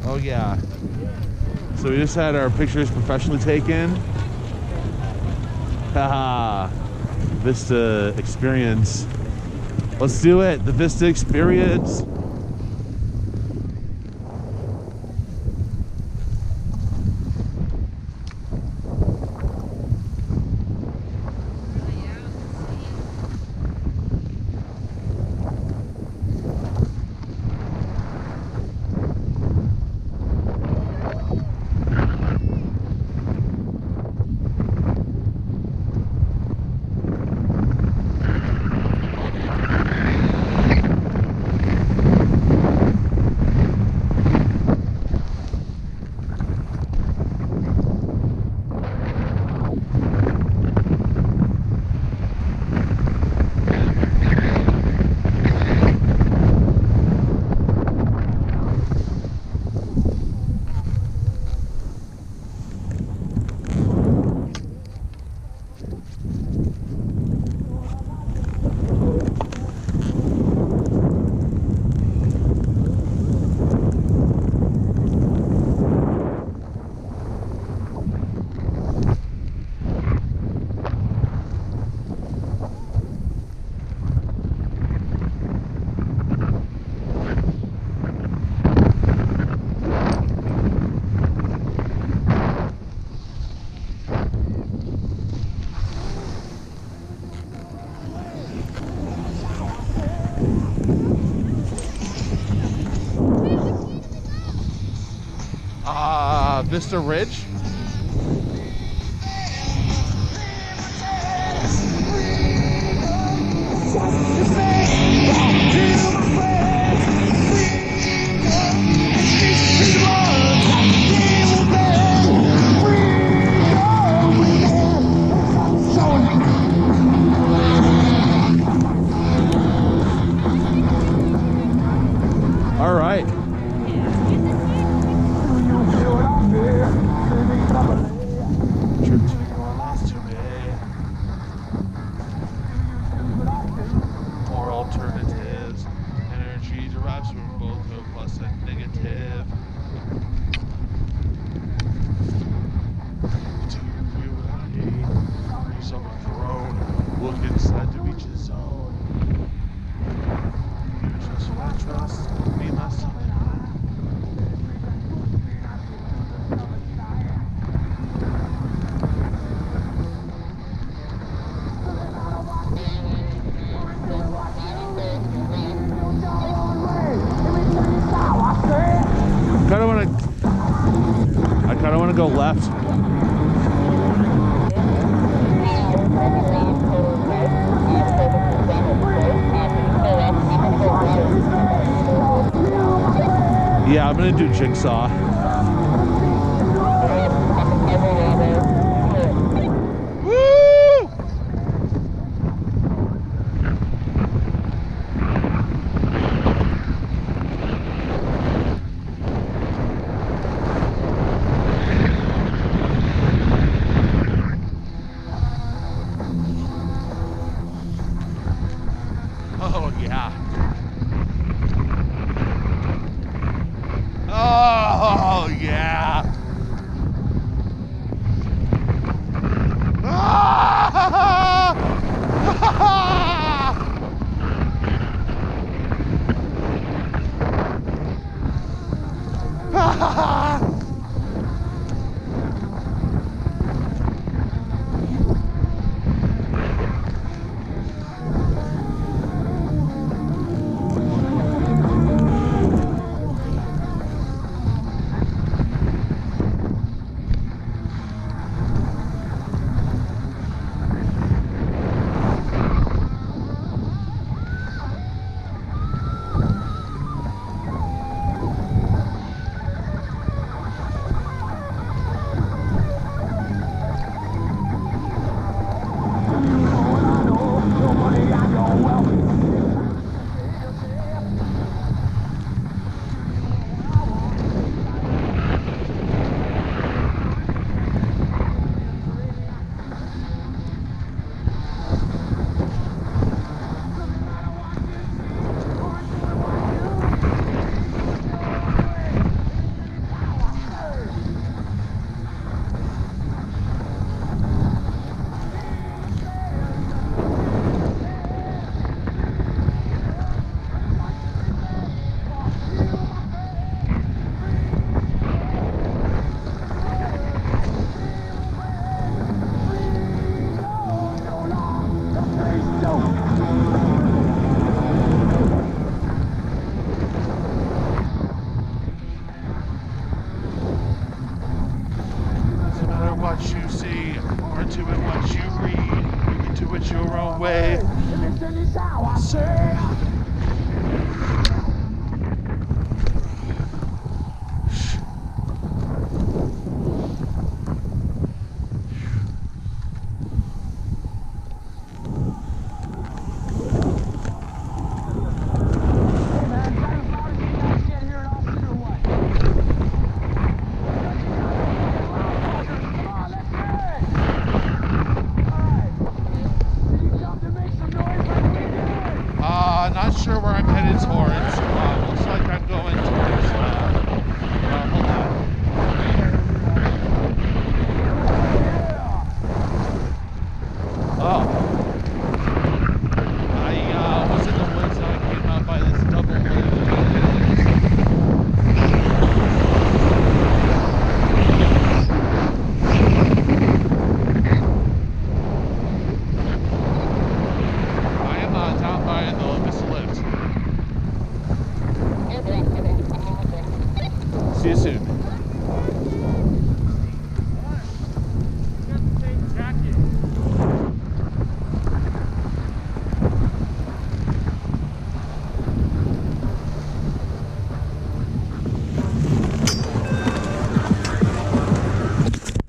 Oh yeah. So we just had our pictures professionally taken. Haha. Vista experience. Let's do it. The Vista experience. Vista Ridge. All right. Or alternatives. Energy derives from both the plus and negative. Do you want a summer throne? Look inside to reach his zone. Here's just what I trust. Be my son. I kind of want to go left. Yeah, I'm gonna do Jigsaw. Oh yeah. Oh yeah. Not sure where I'm headed towards. Looks like I'm going towards, hold on. Oh. I was in the woods and I came out by this double loop. I am down by the Locust Lift. See you soon.